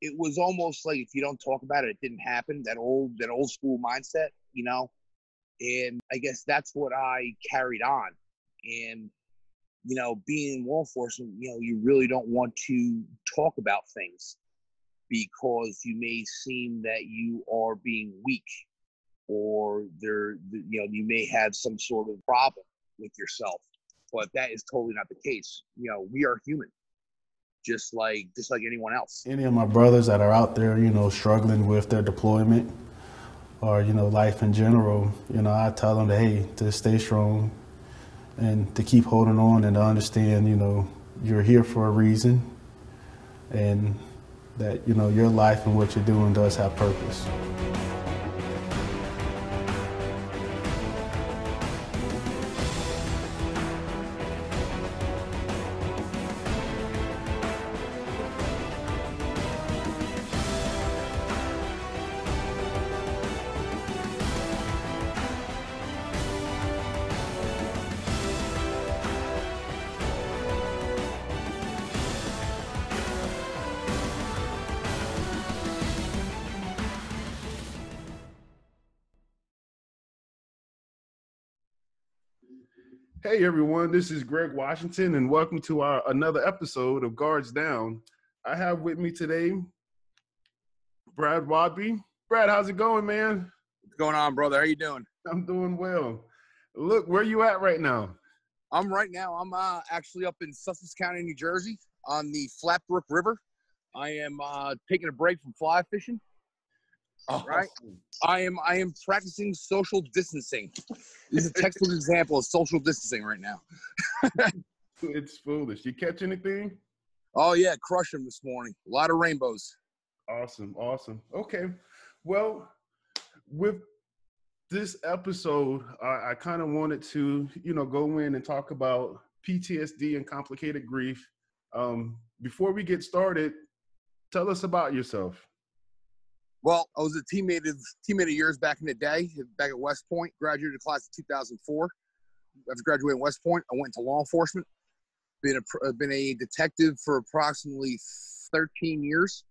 it was almost like if you don't talk about it, it didn't happen. That old school mindset, and I guess that's what I carried on. And, being in law enforcement, you really don't want to talk about things because you may seem that you are being weak, or you may have some sort of problem with yourself. But that is totally not the case. We are human, just like anyone else. Any of my brothers that are out there, struggling with their deployment or, life in general, I tell them that, hey, to stay strong and to keep holding on and to understand, you're here for a reason, and that, your life and what you're doing does have purpose. Hey everyone, this is Greg Washington and welcome to another episode of Guards Down. I have with me today Brad Waudby. Brad, how's it going, man? What's going on, brother? How you doing? I'm doing well. Look, where you at right now? I'm actually up in Sussex County, New Jersey on the Flatbrook River. I am taking a break from fly fishing. Right. I am practicing social distancing. This is a textbook example of social distancing right now. It's foolish. You catch anything? Oh yeah, crush them this morning. A lot of rainbows. Awesome. Okay. Well, with this episode, I kind of wanted to, go in and talk about PTSD and complicated grief. Before we get started, tell us about yourself. Well, I was a teammate of yours back in the day, back at West Point. Graduated class of 2004. After graduating West Point, I went into law enforcement. Been a detective for approximately 13 years.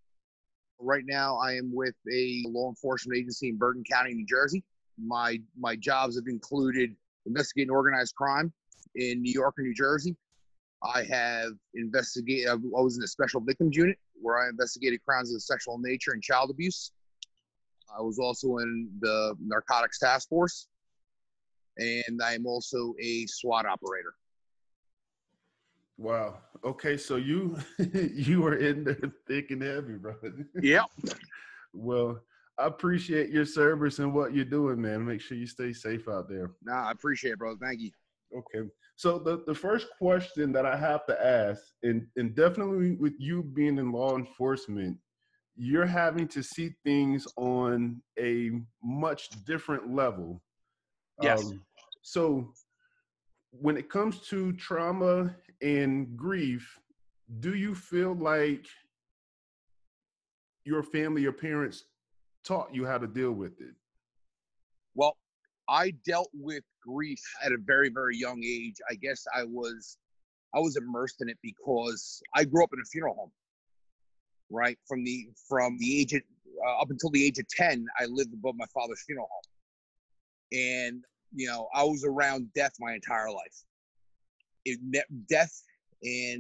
Right now, I am with a law enforcement agency in Bergen County, New Jersey. My jobs have included investigating organized crime in New York and New Jersey. I was in the special victims unit where I investigated crimes of sexual nature and child abuse. I was also in the narcotics task force, and I am also a SWAT operator. Wow. Okay, so you were in there thick and heavy, brother. Yep. Well, I appreciate your service and what you're doing, man. Make sure you stay safe out there. Nah, I appreciate it, bro. Thank you. Okay. So the first question that I have to ask, and definitely with you being in law enforcement, you're having to see things on a much different level. Yes. So when it comes to trauma and grief, do you feel like your family, your parents taught you how to deal with it? Well, I dealt with grief at a very, very young age. I guess I was immersed in it because I grew up in a funeral home. Right from the age of up until the age of 10, I lived above my father's funeral home, and I was around death my entire life. Death and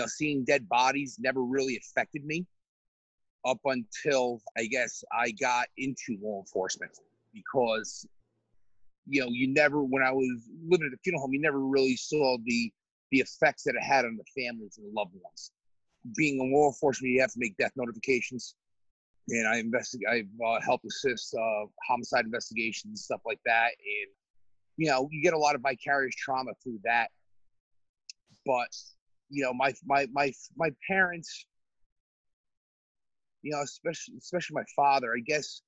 seeing dead bodies never really affected me up until I guess I got into law enforcement, because you never, when I was living at a funeral home, you never really saw the effects that it had on the families and the loved ones. Being in law enforcement, you have to make death notifications, and I've helped assist homicide investigations and stuff like that, and you get a lot of vicarious trauma through that. But my parents, especially my father, I guess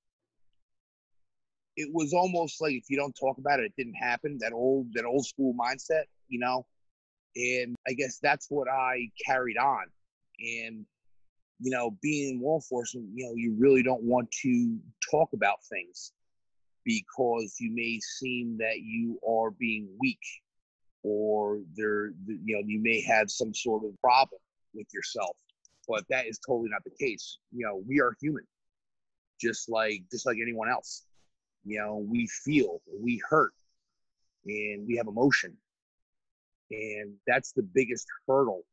it was almost like if you don't talk about it, it didn't happen. That old school mindset, and I guess that's what I carried on. And, being in law enforcement, you really don't want to talk about things because you may seem that you are being weak, or you may have some sort of problem with yourself. But that is totally not the case. We are human, just like anyone else. We feel, we hurt, and we have emotion. And that's the biggest hurdle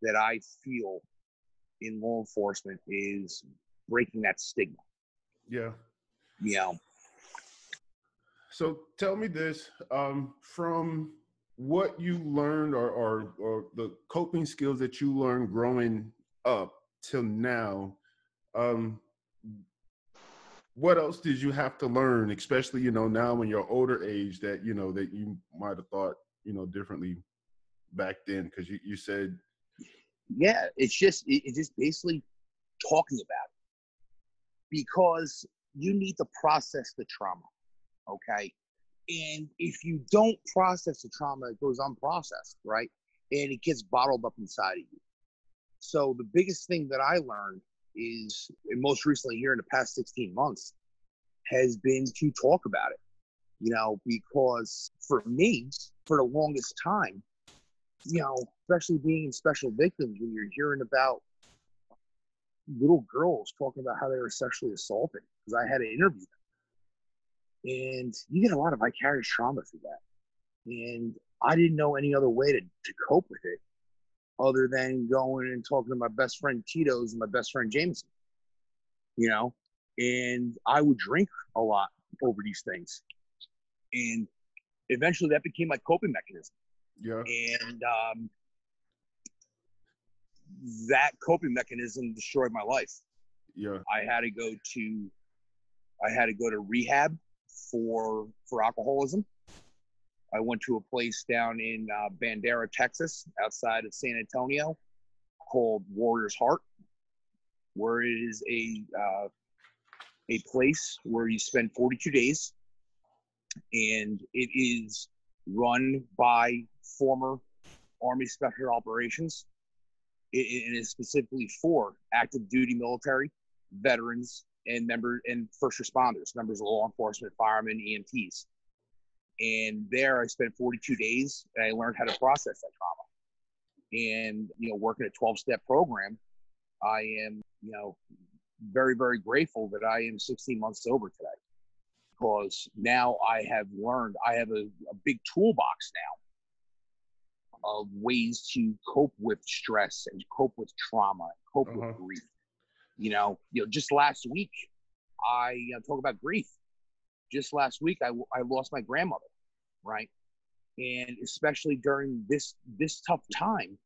that I feel in law enforcement, is breaking that stigma. Yeah. Yeah. So tell me this, from what you learned or the coping skills that you learned growing up till now, what else did you have to learn, especially, now in your older age, that, that you might have thought, differently back then? Because you said. Yeah, it's just basically talking about it, because you need to process the trauma, okay? And if you don't process the trauma, it goes unprocessed, right? And it gets bottled up inside of you. So the biggest thing that I learned is, and most recently here in the past 16 months, has been to talk about it, because for me, for the longest time, especially being in special victims, when you're hearing about little girls talking about how they were sexually assaulted, because I had to interview them, and you get a lot of vicarious trauma through that. And I didn't know any other way to cope with it other than going and talking to my best friend Tito's and my best friend Jameson, and I would drink a lot over these things. And eventually that became my coping mechanism. Yeah. And that coping mechanism destroyed my life. Yeah. I had to go to rehab for alcoholism. I went to a place down in Bandera, Texas, outside of San Antonio, called Warrior's Heart, where it is a place where you spend 42 days, and it is run by former Army Special Operations. It is specifically for active duty military, veterans, and first responders, members of law enforcement, firemen, EMTs. And there I spent 42 days, and I learned how to process that trauma. And, working a 12-step program, I am, very, very grateful that I am 16 months sober today, because now I have learned, I have a big toolbox now of ways to cope with stress and cope with trauma, and cope with grief. Just last week, I talk about grief. Just last week, I lost my grandmother, right? And especially during this tough time,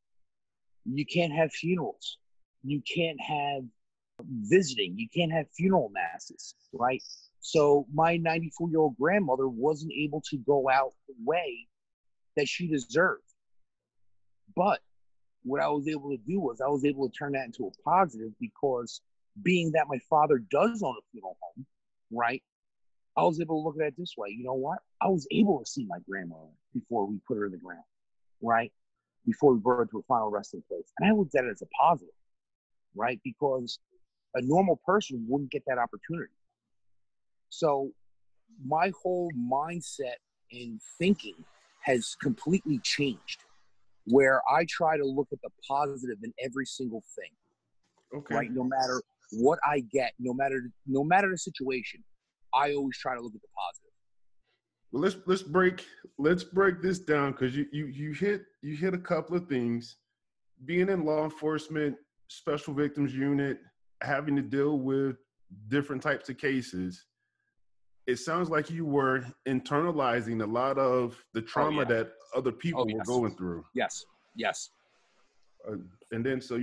you can't have funerals. You can't have visiting. You can't have funeral masses, right? So my 94-year-old grandmother wasn't able to go out the way that she deserved. But what I was able to do was I was able to turn that into a positive, because being that my father does own a funeral home, right? I was able to look at it this way. You know what? I was able to see my grandmother before we put her in the ground, right? Before we brought her to a final resting place. And I looked at it as a positive, right? Because a normal person wouldn't get that opportunity. So my whole mindset and thinking has completely changed, where I try to look at the positive in every single thing. Okay. Right? No matter what I get, no matter the situation, I always try to look at the positive. Well, let's break this down, because you hit a couple of things. Being in law enforcement, special victims unit, having to deal with different types of cases, it sounds like you were internalizing a lot of the trauma that other people were going through. Yes. And then, so,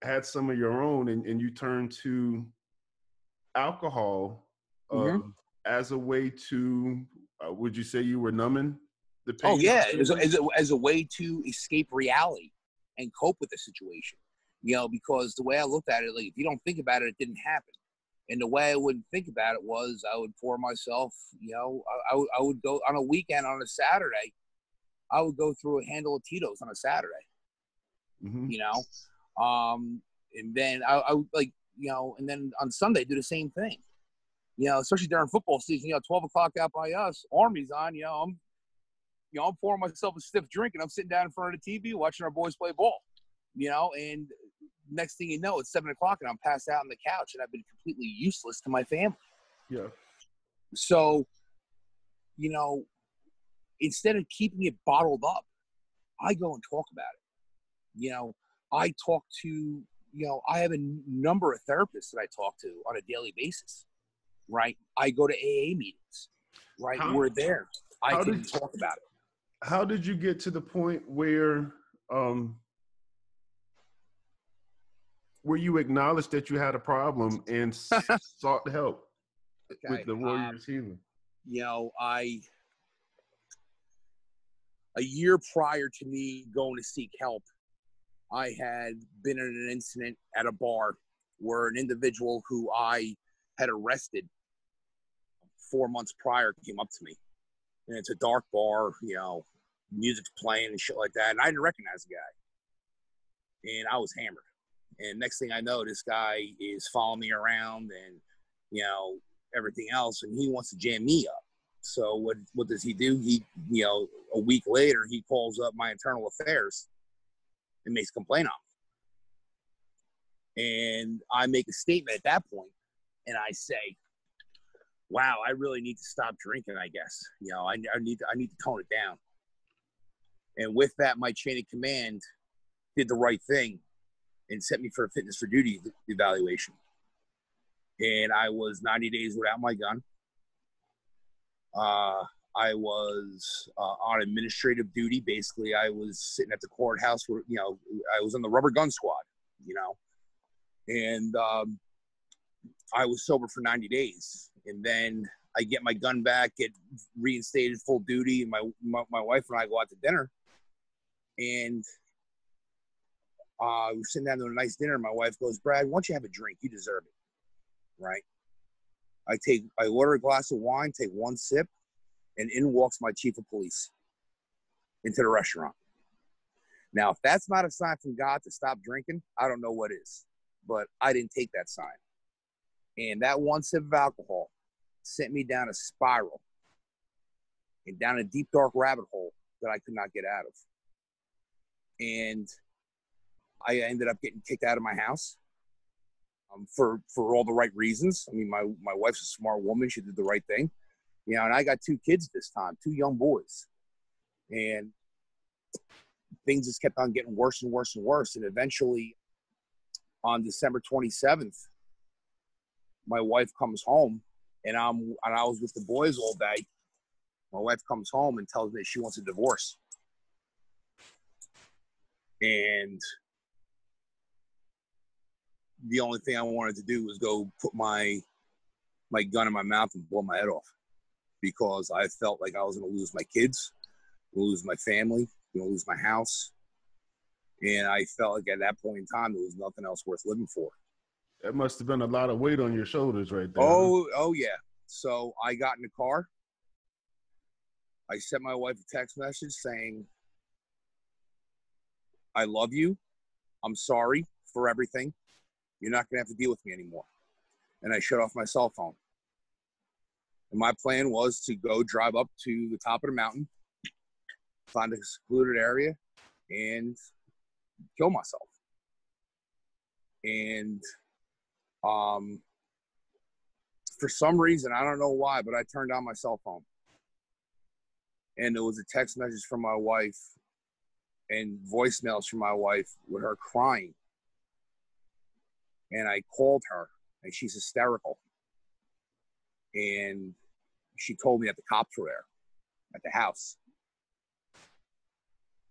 had some of your own, and you turned to alcohol as a way to, would you say you were numbing the pain? Oh, yeah, as a way to escape reality and cope with the situation. Because the way I looked at it, like, if you don't think about it, it didn't happen. And the way I would think about it was, I would pour myself, I would go on a weekend, on a Saturday, I would go through a handle of Tito's on a Saturday, and then I would, like, and then on Sunday do the same thing, especially during football season, 12 o'clock out by us, Army's on, I'm pouring myself a stiff drink, and I'm sitting down in front of the TV watching our boys play ball, and next thing you know, it's 7 o'clock and I'm passed out on the couch and I've been completely useless to my family. Yeah. So, instead of keeping it bottled up, I go and talk about it. I talk to, I have a number of therapists that I talk to on a daily basis, right? I go to AA meetings, right? We're there. I can talk about it. How did you get to the point where you acknowledged that you had a problem and sought help with the Warriors Healing? A year prior to me going to seek help, I had been in an incident at a bar where an individual who I had arrested 4 months prior came up to me. And it's a dark bar, music's playing and shit like that. And I didn't recognize the guy. And I was hammered. And next thing I know, this guy is following me around and, everything else. And he wants to jam me up. So what does he do? He, a week later, he calls up my internal affairs and makes a complaint on me. And I make a statement at that point, and I say, wow, I really need to stop drinking, I guess. I need to tone it down. And with that, my chain of command did the right thing and sent me for a fitness for duty evaluation. And I was 90 days without my gun. I was on administrative duty. Basically, I was sitting at the courthouse where, I was on the rubber gun squad, and I was sober for 90 days. And then I get my gun back, get reinstated full duty. And my wife and I go out to dinner. And we're sitting down to a nice dinner. And my wife goes, Brad, why don't you have a drink? You deserve it. Right. I order a glass of wine, take one sip, and in walks my chief of police into the restaurant. Now, if that's not a sign from God to stop drinking, I don't know what is. But I didn't take that sign. And that one sip of alcohol sent me down a spiral and down a deep, dark rabbit hole that I could not get out of. And I ended up getting kicked out of my house. For all the right reasons. I mean, my wife's a smart woman. She did the right thing. And I got 2 kids this time, 2 young boys. And things just kept on getting worse and worse and worse. And eventually, on December 27th, my wife comes home, and I was with the boys all day. My wife comes home and tells me she wants a divorce. And the only thing I wanted to do was go put my gun in my mouth and blow my head off, because I felt like I was going to lose my kids, lose my family, going to lose my house. And I felt like at that point in time, there was nothing else worth living for. That must have been a lot of weight on your shoulders right there. Oh yeah. So I got in the car. I sent my wife a text message saying, I love you. I'm sorry for everything. You're not going to have to deal with me anymore. And I shut off my cell phone. And my plan was to go drive up to the top of the mountain, find a secluded area, and kill myself. And for some reason, I don't know why, but I turned on my cell phone. And there was a text message from my wife and voicemails from my wife with her crying. And I called her, and she's hysterical. And she told me that the cops were there at the house.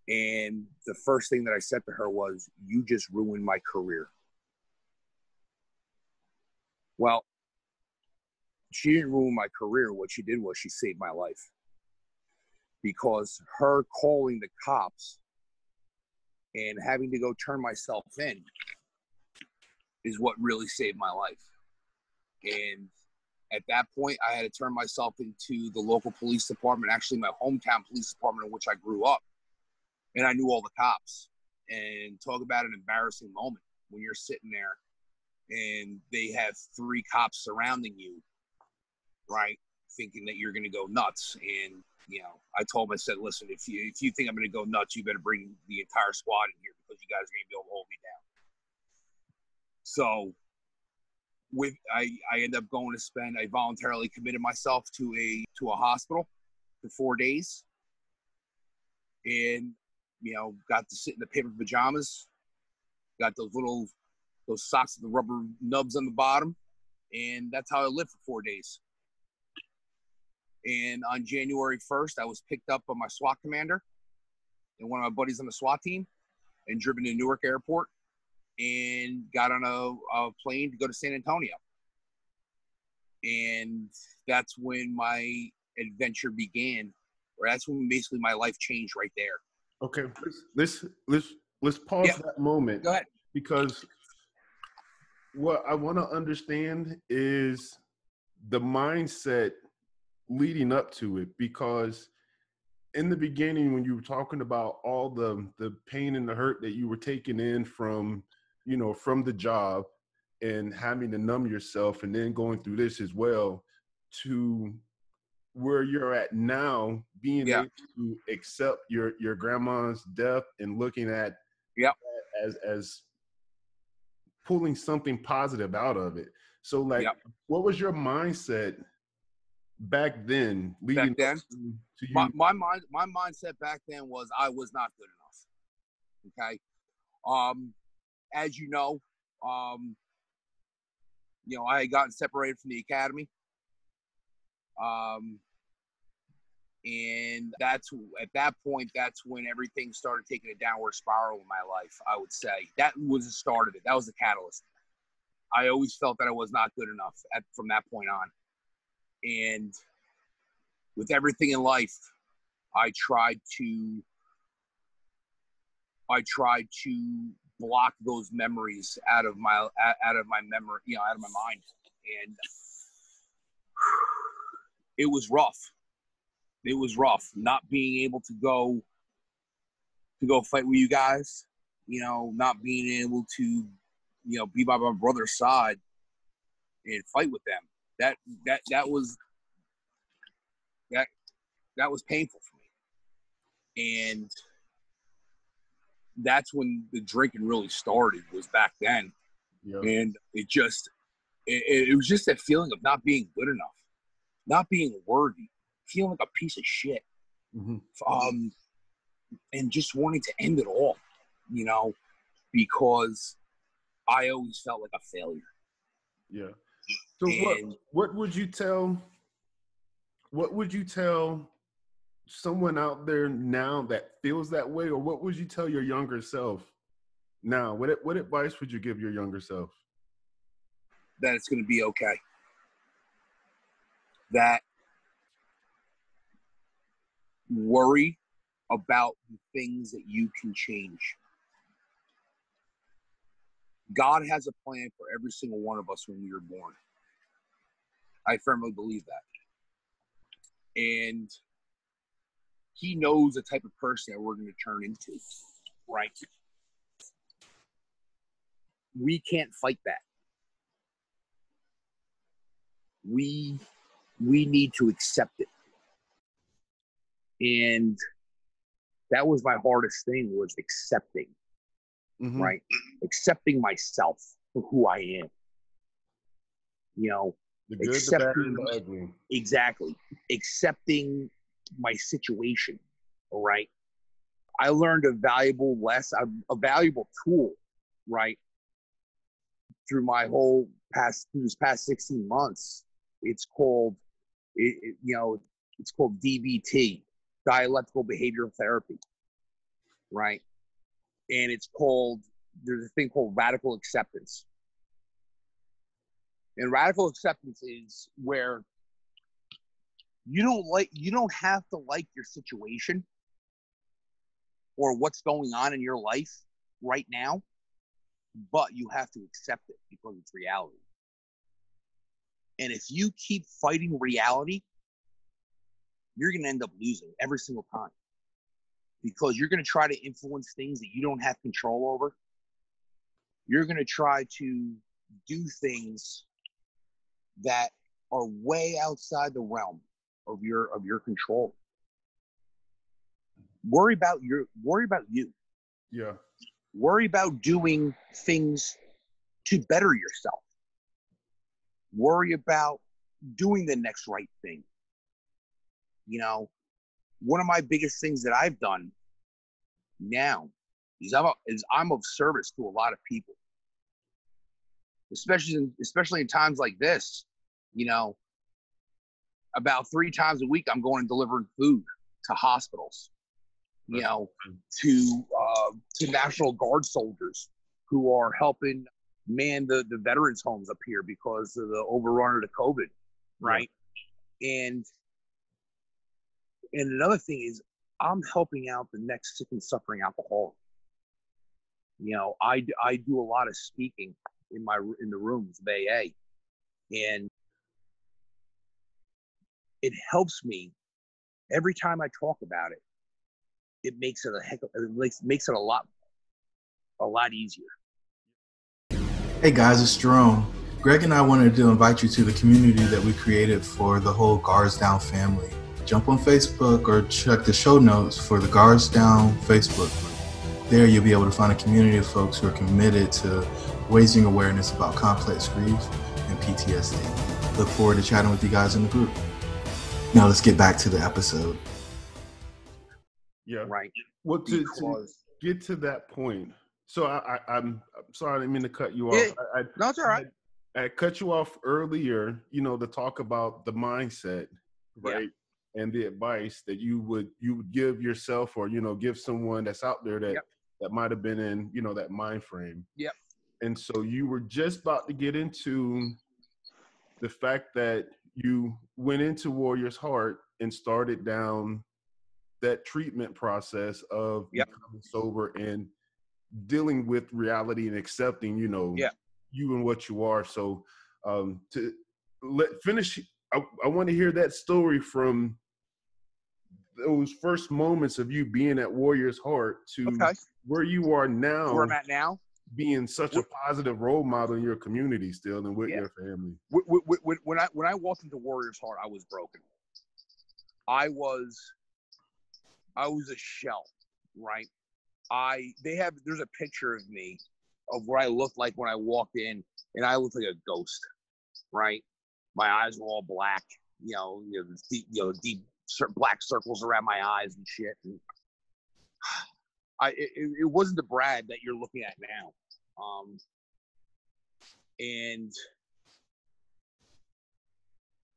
And the first thing that I said to her was, you just ruined my career. Well, she didn't ruin my career. What she did was she saved my life. Because her calling the cops and having to go turn myself in is what really saved my life. And at that point, I had to turn myself into the local police department, actually my hometown police department in which I grew up. And I knew all the cops. And talk about an embarrassing moment when you're sitting there and they have 3 cops surrounding you, right? Thinking that you're going to go nuts. And, I told them, I said, listen, if you think I'm going to go nuts, you better bring the entire squad in here, because you guys are going to be able to hold me down. So I ended up going to spend, I voluntarily committed myself to a hospital for 4 days, and, you know, got to sit in the paper pajamas, got those socks with the rubber nubs on the bottom, and that's how I lived for 4 days. And on January 1st, I was picked up by my SWAT commander and one of my buddies on the SWAT team and driven to Newark Airport and got on a plane to go to San Antonio. And that's when my adventure began, or that's when basically my life changed right there. Okay, let's pause that moment. Go ahead. Because what I want to understand is the mindset leading up to it, because in the beginning, when you were talking about all the pain and the hurt that you were taking in from, you know, from the job and having to numb yourself, and then going through this as well, to where you're at now, being able to accept your grandma's death and looking at as pulling something positive out of it. So like, what was your mindset back then? Leading back then, to you? my mindset back then was I was not good enough. Okay, as you know, I had gotten separated from the academy, and that's when everything started taking a downward spiral in my life. I would say that was the start of it. That was the catalyst. I always felt that I was not good enough from that point on. And with everything in life, I tried to block those memories out of my memory, out of my mind. And it was rough. It was rough not being able to go fight with you guys, not being able to, be by my brother's side and fight with them. That was painful for me. And that's when the drinking really started, was back then. Yeah. And it was just that feeling of not being good enough, not being worthy, feeling like a piece of shit. Mm-hmm. And just wanting to end it all, because I always felt like a failure. Yeah. So what would you tell someone out there now that feels that way, or what would you tell your younger self now? What advice would you give your younger self? That it's going to be okay. That worry about the things that you can change. God has a plan for every single one of us when we were born. I firmly believe that. And he knows the type of person that we're going to turn into, right? We can't fight that. We need to accept it. And that was my hardest thing, was accepting, mm-hmm. right? Accepting myself for who I am. The good, the bad, and the ugly. Exactly. Accepting my situation, all right? I learned a valuable tool, right? Through this past 16 months. It's called DBT, Dialectical Behavioral Therapy, right? And there's a thing called radical acceptance. And radical acceptance is where you don't have to like your situation or what's going on in your life right now, but you have to accept it because it's reality. And if you keep fighting reality, you're going to end up losing every single time, because you're going to try to influence things that you don't have control over. You're going to try to do things that are way outside the realm of your control. Worry about you. Yeah. Worry about doing things to better yourself. Worry about doing the next right thing. You know, one of my biggest things that I've done now is I'm of service to a lot of people, especially in times like this. You know, about 3 times a week, I'm going and delivering food to hospitals. You know, to National Guard soldiers who are helping man the veterans homes up here because of the overrun of the COVID, right? Yeah. And another thing is I'm helping out the next sick and suffering alcoholic. You know, I do a lot of speaking in the rooms of AA, and it helps me every time I talk about it. It makes it makes it a lot easier. Hey guys, it's Jerome. Greg and I wanted to invite you to the community that we created for the whole Guards Down family. Jump on Facebook or check the show notes for the Guards Down Facebook group. There you'll be able to find a community of folks who are committed to raising awareness about complex grief and PTSD. Look forward to chatting with you guys in the group. Now let's get back to the episode. Yeah. Right. Well, to get to that point, so I'm sorry, I didn't mean to cut you off. No, it's all right. I cut you off earlier, you know, to talk about the mindset, right? Yeah. And the advice that you would give yourself, or, you know, give someone that's out there that might have been in, you know, that mind frame. Yep. And so you were just about to get into the fact that you went into Warrior's Heart and started down that treatment process of becoming sober and dealing with reality and accepting, you know, you and what you are. So to finish, I want to hear that story from those first moments of you being at Warrior's Heart to where you are now. Where I'm at now? Being such a positive role model in your community still and with your family. When I walked into Warrior's Heart, I was broken. I was a shell, right? There's a picture of me of what I looked like when I walked in, and I looked like a ghost, right? My eyes were all black, deep black circles around my eyes and shit. And it wasn't the Brad that you're looking at now. And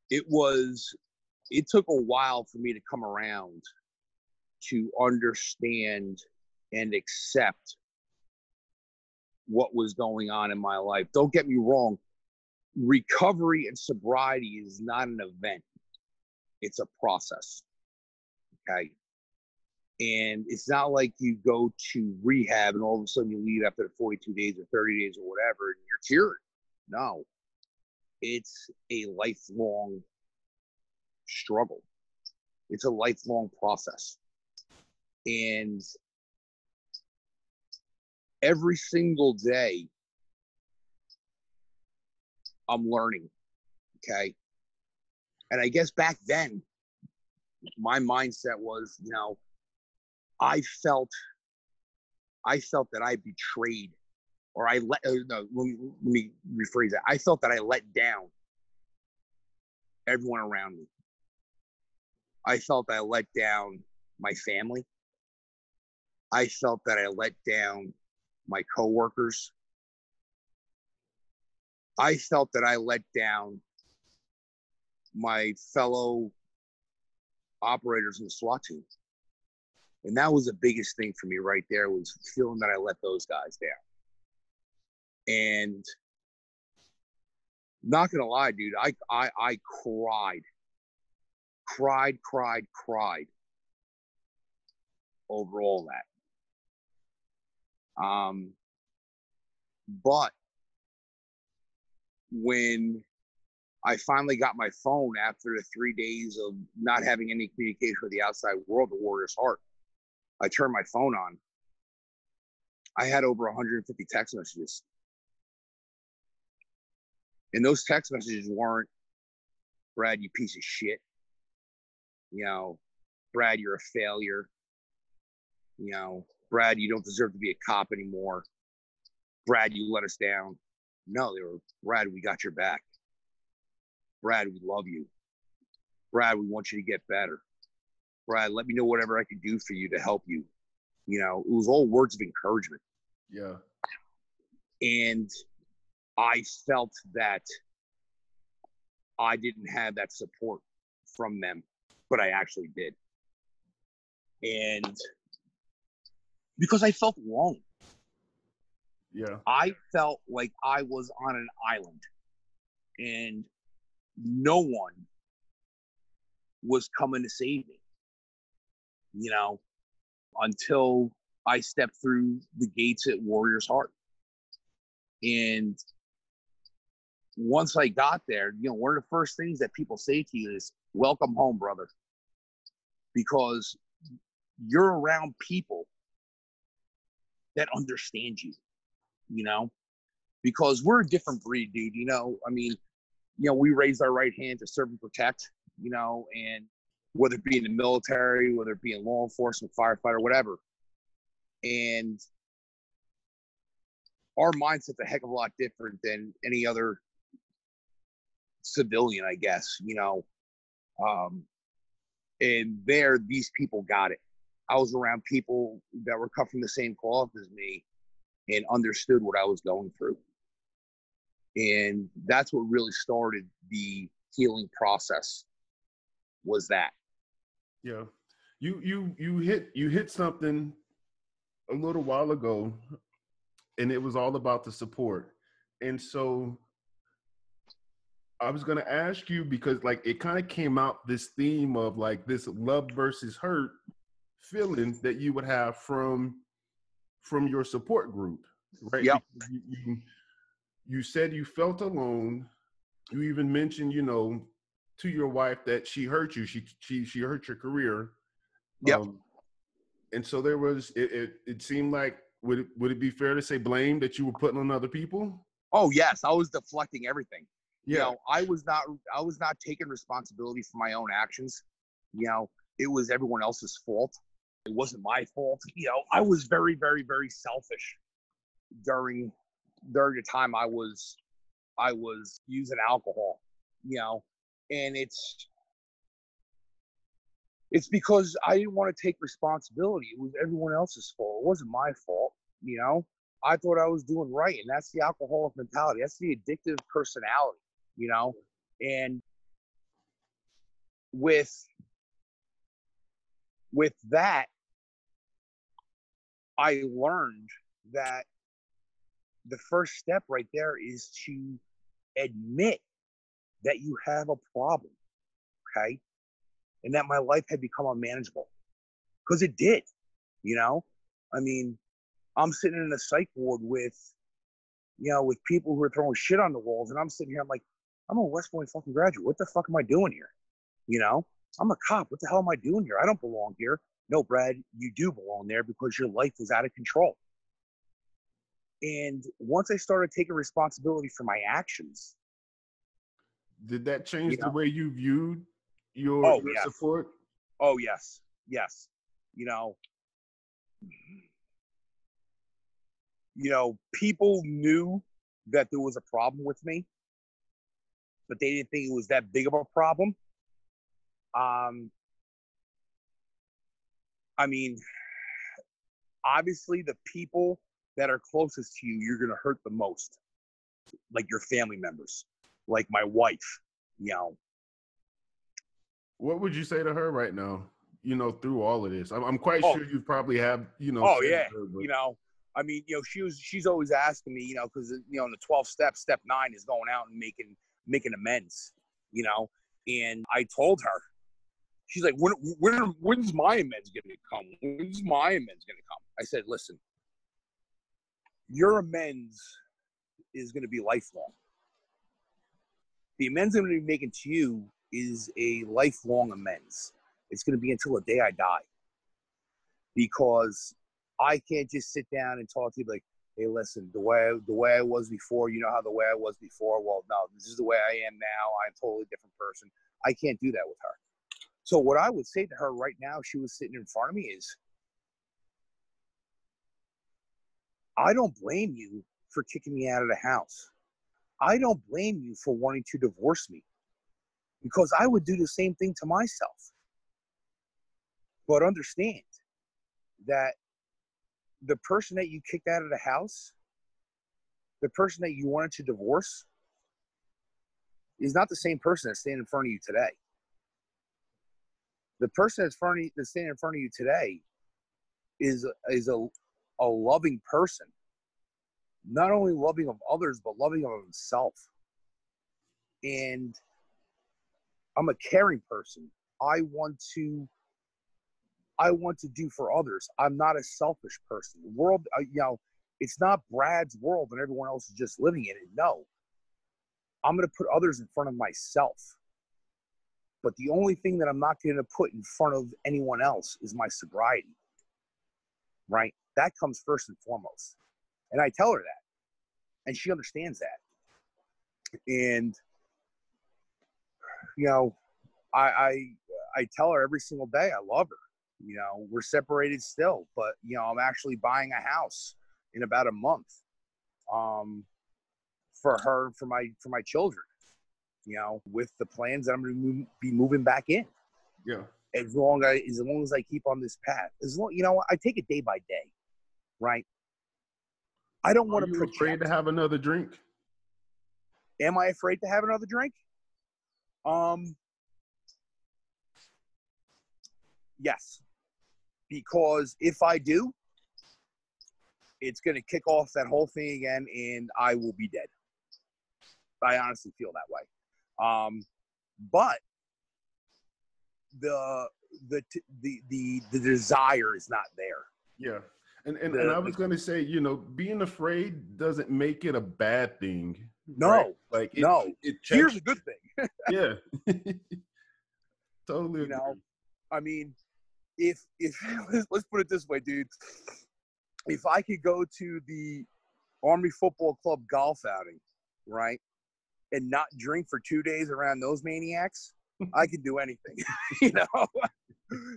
it took a while for me to come around to understand and accept what was going on in my life. Don't get me wrong. Recovery and sobriety is not an event. It's a process. Okay. And it's not like you go to rehab and all of a sudden you leave after 42 days or 30 days or whatever, and you're cured. No. It's a lifelong struggle. It's a lifelong process. And every single day, I'm learning, okay? And I guess back then, my mindset was, you know, I felt that I betrayed, or let me rephrase that. I felt that I let down everyone around me. I felt I let down my family. I felt that I let down my coworkers. I felt that I let down my fellow operators in the SWAT team. And that was the biggest thing for me right there, was feeling that I let those guys down. And not gonna lie, dude, I cried over all that. But when I finally got my phone after the 3 days of not having any communication with the outside world, the Warrior's Heart, I turned my phone on. I had over 150 text messages. And those text messages weren't, Brad, you piece of shit. You know, Brad, you're a failure. You know, Brad, you don't deserve to be a cop anymore. Brad, you let us down. No, they were, Brad, we got your back. Brad, we love you. Brad, we want you to get better. Brad, let me know whatever I can do for you to help you. You know, it was all words of encouragement. Yeah. And I felt that I didn't have that support from them, but I actually did. And because I felt alone. Yeah. I felt like I was on an island and no one was coming to save me, you know, until I stepped through the gates at Warrior's Heart. And once I got there, you know, one of the first things that people say to you is, welcome home, brother. Because you're around people that understand you, you know, because we're a different breed, dude. You know, I mean, you know, we raised our right hand to serve and protect, you know, and whether it be in the military, whether it be in law enforcement, firefighter, whatever. And our mindset's a heck of a lot different than any other civilian, I guess, you know. And there, these people got it. I was around people that were cut from the same cloth as me and understood what I was going through. And that's what really started the healing process, was that. Yeah. You hit something a little while ago, and it was all about the support. And so I was going to ask you, because like it kind of came out this theme of like this love versus hurt feeling that you would have from your support group, right? Yep. You said you felt alone. You even mentioned, you know, to your wife that she hurt you. She hurt your career. Yep. And so there was, it seemed like, would it be fair to say blame that you were putting on other people? Oh yes, I was deflecting everything. Yeah. You know, I was not taking responsibility for my own actions. You know, it was everyone else's fault. It wasn't my fault. You know, I was very, very, very selfish during the time I was using alcohol. You know, and it's because I didn't want to take responsibility. It was everyone else's fault. It wasn't my fault. You know, I thought I was doing right, and that's the alcoholic mentality. That's the addictive personality. You know, and with that, I learned that the first step right there is to admit that you have a problem, okay? And that my life had become unmanageable. Because it did, you know? I mean, I'm sitting in a psych ward with people who are throwing shit on the walls, and I'm sitting here, I'm like, I'm a West Point fucking graduate. What the fuck am I doing here? You know? I'm a cop. What the hell am I doing here? I don't belong here. No, Brad, you do belong there because your life was out of control. And once I started taking responsibility for my actions. Did that change the way you viewed your yes. support? Oh, yes. Yes. You know, people knew that there was a problem with me, but they didn't think it was that big of a problem. I mean, obviously the people that are closest to you, you're going to hurt the most, like your family members, like my wife, you know. What would you say to her right now, you know, through all of this? I'm quite sure you probably have, you know. Oh, yeah. You know, I mean, you know, she's always asking me, you know, because, you know, in the 12th step 9 is going out and making amends, you know. And I told her, she's like, when's my amends going to come? When's my amends going to come? I said, listen, your amends is going to be lifelong. The amends I'm going to be making to you is a lifelong amends. It's going to be until the day I die. Because I can't just sit down and talk to you like, hey, listen, the way I was before, you know how the way I was before? Well, no, this is the way I am now. I'm a totally different person. I can't do that with her. So what I would say to her right now, if she was sitting in front of me, is, I don't blame you for kicking me out of the house. I don't blame you for wanting to divorce me, because I would do the same thing to myself. But understand that the person that you kicked out of the house, the person that you wanted to divorce, is not the same person that's standing in front of you today. The person that's standing in front of you today is a loving person, not only loving of others, but loving of himself. And I'm a caring person. I want to do for others. I'm not a selfish person. The world, it's not Brad's world and everyone else is just living in it. No, I'm going to put others in front of myself. But the only thing that I'm not going to put in front of anyone else is my sobriety, right? That comes first and foremost. And I tell her that, and she understands that. And, I tell her every single day I love her. We're separated still, but, I'm actually buying a house in about a month for her, for my children, with the plans that I'm going to be moving back in. Yeah. As long as I keep on this path, I take it day by day, right? I don't want to project. Are you afraid to have another drink? Am I afraid to have another drink? Yes, because if I do, it's going to kick off that whole thing again, and I will be dead. I honestly feel that way. But the desire is not there. Yeah. And I was going to say, being afraid doesn't make it a bad thing. No, right? Like here's a good thing. Yeah. Totally. I mean, if let's put it this way, dude, if I could go to the Army Football Club golf outing, right, and not drink for 2 days around those maniacs, I could do anything,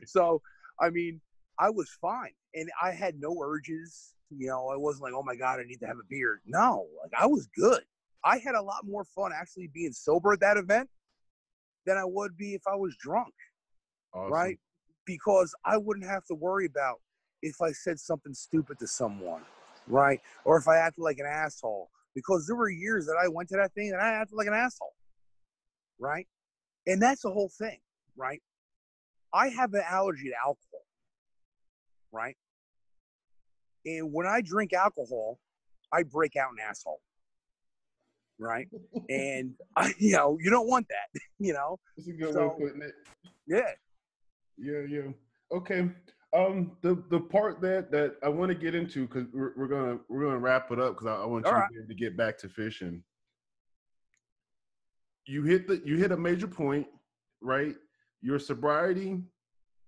So, I mean, I was fine, and I had no urges. I wasn't like, oh my God, I need to have a beer. No, like, I was good. I had a lot more fun actually being sober at that event than I would be if I was drunk. Awesome. Right? Because I wouldn't have to worry about if I said something stupid to someone, right? Or if I acted like an asshole. Because there were years that I went to that thing and I acted like an asshole, right? And that's the whole thing, right? I have an allergy to alcohol, right? And when I drink alcohol, I break out an asshole, right? And you don't want that, That's a good way of putting it. Yeah. Yeah. Okay. The part that I want to get into, because we're gonna wrap it up, because I want you to be able to get back to fishing. You hit a major point, right? Your sobriety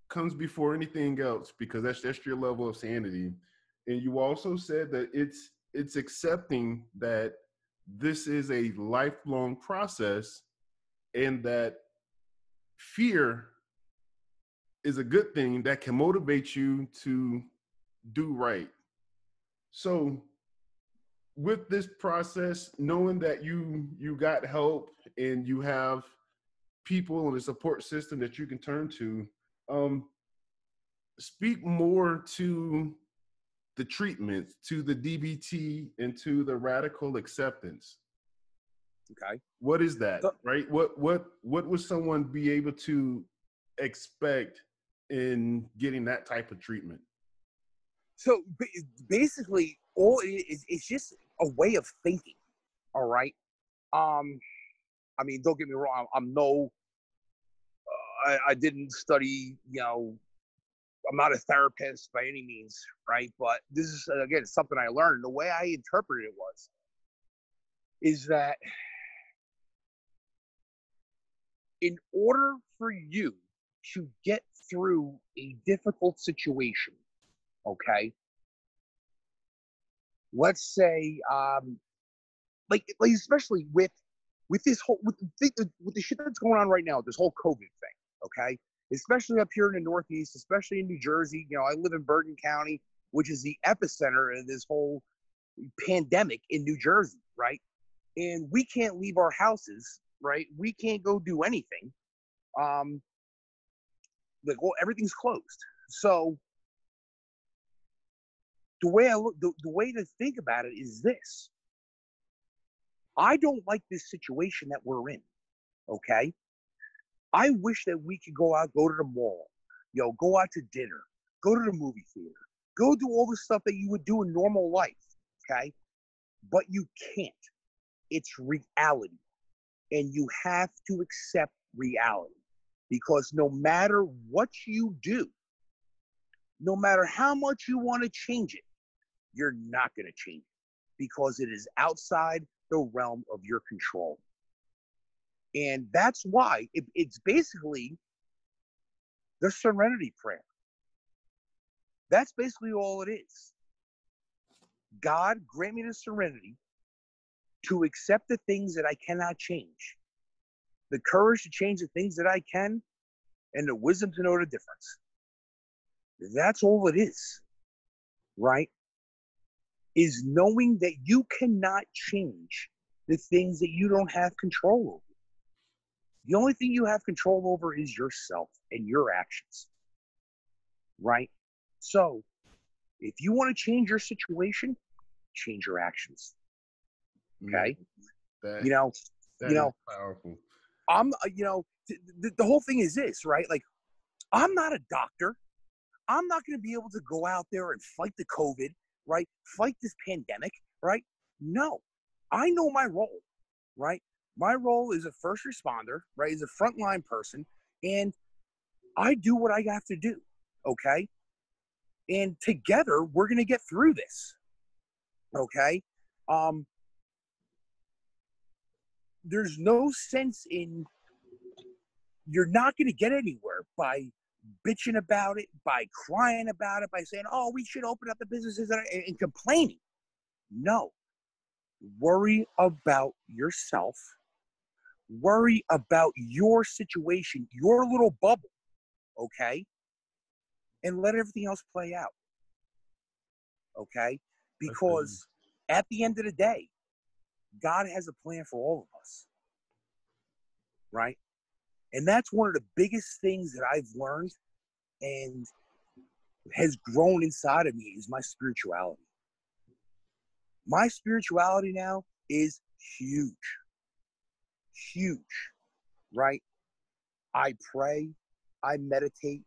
comes before anything else, because that's your level of sanity. And you also said that it's accepting that this is a lifelong process, and that fear is a good thing that can motivate you to do right. So with this process, knowing that you got help and you have people and a support system that you can turn to, speak more to the treatment, to the DBT, and to the radical acceptance. Okay. What is that, right? What would someone be able to expect in getting that type of treatment? So basically, all it's just a way of thinking. All right. I mean, don't get me wrong. I'm no. I didn't study. I'm not a therapist by any means, right? But this is again something I learned. The way I interpreted it is that in order for you to get through a difficult situation, okay, let's say, like especially with this whole with the shit that's going on right now, this whole COVID thing, okay, especially up here in the Northeast, especially in New Jersey. I live in Bergen County, which is the epicenter of this whole pandemic in New Jersey, right? and we can't leave our houses, right? We can't go do anything. Like, well, everything's closed. So the way I look, the way to think about it is this. I don't like this situation that we're in. Okay. I wish that we could go out, go to the mall, go out to dinner, go to the movie theater, go do all the stuff that you would do in normal life. Okay. But you can't. It's reality. And you have to accept reality, because no matter what you do, no matter how much you want to change it, you're not going to change it, because it is outside the realm of your control. And that's why it's basically the serenity prayer. That's basically all it is. God, grant me the serenity to accept the things that I cannot change, the courage to change the things that I can, and the wisdom to know the difference. That's all it is, right? Is knowing that you cannot change the things that you don't have control over. The only thing you have control over is yourself and your actions, right? So if you want to change your situation, change your actions. Okay. That is powerful. The whole thing is this, right? Like, I'm not a doctor. I'm not going to be able to go out there and fight the COVID, right? Fight this pandemic, right? No, I know my role, right? My role is a first responder, right? As a frontline person, and I do what I have to do, okay? And together, we're going to get through this, okay? There's no sense in, you're not going to get anywhere by bitching about it, by crying about it, by saying, oh, we should open up the businesses, and complaining. No. Worry about yourself. Worry about your situation, your little bubble, okay? And let everything else play out, okay? Because at the end of the day, God has a plan for all of us, right? And that's one of the biggest things that I've learned and has grown inside of me is my spirituality. My spirituality now is huge, right? I pray, I meditate,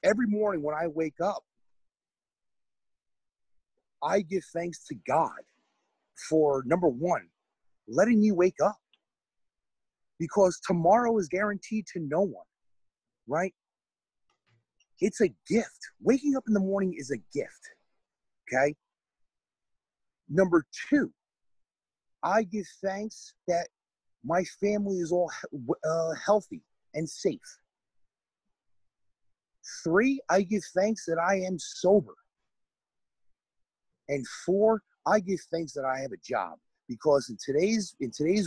every morning when I wake up, I give thanks to God for, number one, letting me wake up, because tomorrow is guaranteed to no one, right? It's a gift. Waking up in the morning is a gift, okay? Number two, I give thanks that my family is all healthy and safe. 3, I give thanks that I am sober. And 4, I give thanks that I have a job, because in today's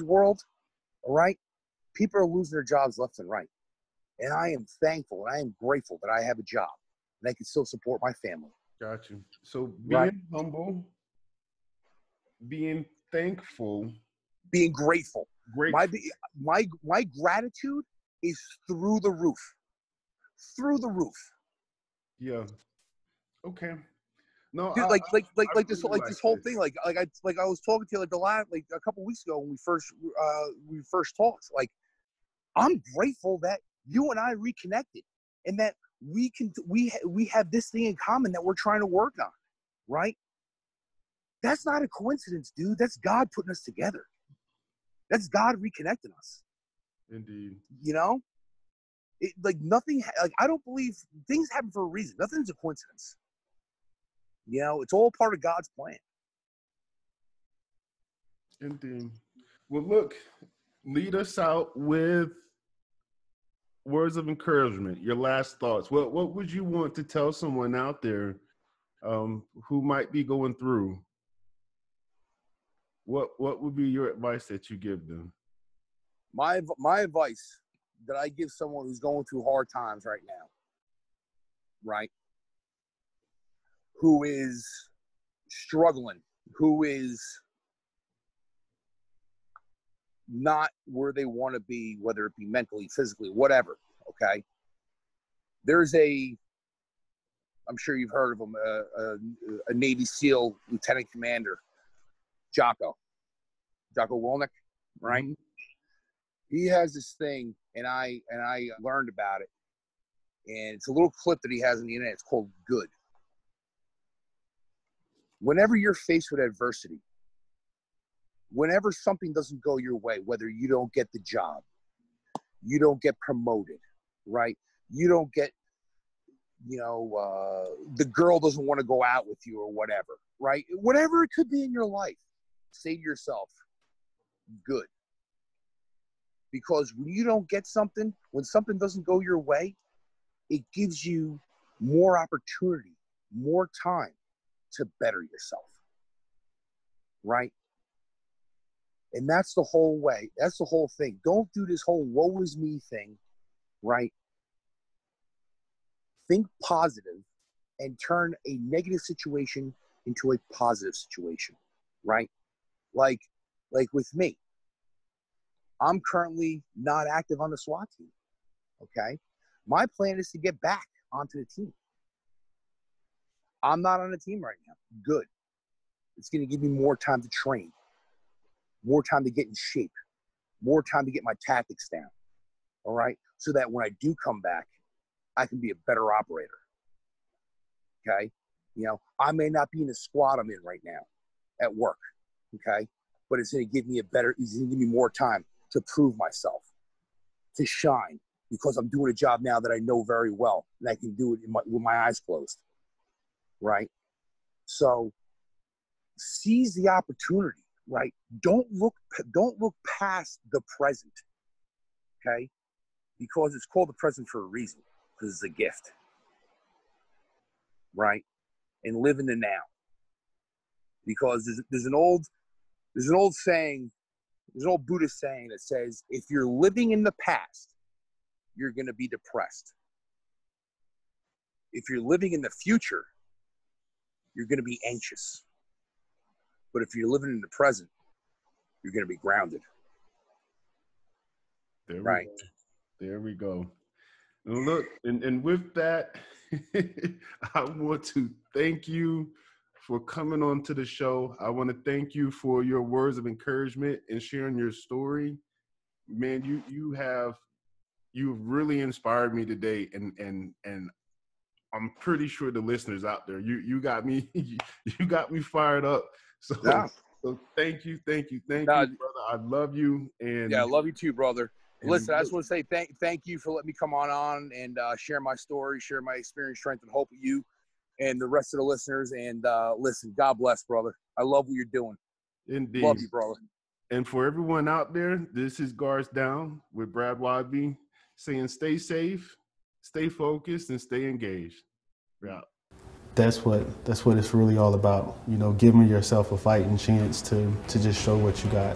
world, all right, people are losing their jobs left and right. And I am thankful and I am grateful that I have a job and I can still support my family. Got you. So being humble, being thankful, being grateful. My gratitude is through the roof. Through the roof. Yeah. Okay. No, dude, this whole thing. Like I was talking to you a couple weeks ago when we first talked. Like, I'm grateful that you and I reconnected, and that we have this thing in common that we're trying to work on, right? That's not a coincidence, dude. That's God putting us together. That's God reconnecting us. Indeed. Nothing. I don't believe things happen for a reason. Nothing's a coincidence. It's all part of God's plan. Indeed. Well, look, lead us out with words of encouragement, your last thoughts. What would you want to tell someone out there who might be going through? What would be your advice that you give them? My advice that I give someone who's going through hard times right now, right? Who is struggling, who is not where they want to be, whether it be mentally, physically, whatever, okay? There's I'm sure you've heard of him, a Navy SEAL lieutenant commander, Jocko Willink, right? Mm-hmm. He has this thing, and I learned about it, and it's a little clip that he has on the internet. It's called Good. Whenever you're faced with adversity, whenever something doesn't go your way, whether you don't get the job, you don't get promoted, right? You don't get, the girl doesn't want to go out with you or whatever, right? Whatever it could be in your life, say to yourself, good. Because when you don't get something, when something doesn't go your way, it gives you more opportunity, more time to better yourself, right? And that's the whole way. That's the whole thing. Don't do this whole woe is me thing, right? Think positive and turn a negative situation into a positive situation, right? Like with me, I'm currently not active on the SWAT team, okay? My plan is to get back onto the team. I'm not on the team right now. Good. It's going to give me more time to train, more time to get in shape, more time to get my tactics down, all right? So that when I do come back, I can be a better operator, okay? I may not be in the squad I'm in right now at work, okay? But it's going to give me it's going to give me more time to prove myself, to shine, because I'm doing a job now that I know very well, and I can do it with my eyes closed, right? So seize the opportunity, right? Don't look past the present, okay? Because it's called the present for a reason, because it's a gift, right? And live in the now, because there's an old saying, there's an old Buddhist saying that says, if you're living in the past, you're going to be depressed. If you're living in the future, you're going to be anxious. But if you're living in the present, you're going to be grounded. There we go. And look, and with that, I want to thank you for coming on to the show. I want to thank you for your words of encouragement and sharing your story. Man, you've really inspired me today, and I'm pretty sure the listeners out there, you got me you got me fired up. So yeah. So thank you, brother. I love you, and yeah, I love you too, brother. Listen, I just want to say thank you for letting me come on and share my story, share my experience, strength, and hope with you and the rest of the listeners. And listen, God bless, brother. I love what you're doing. Indeed. Love you, brother. And for everyone out there, this is Guards Down with Brad Waudby saying stay safe, stay focused, and stay engaged. Yeah. That's what it's really all about. Giving yourself a fighting chance to just show what you got.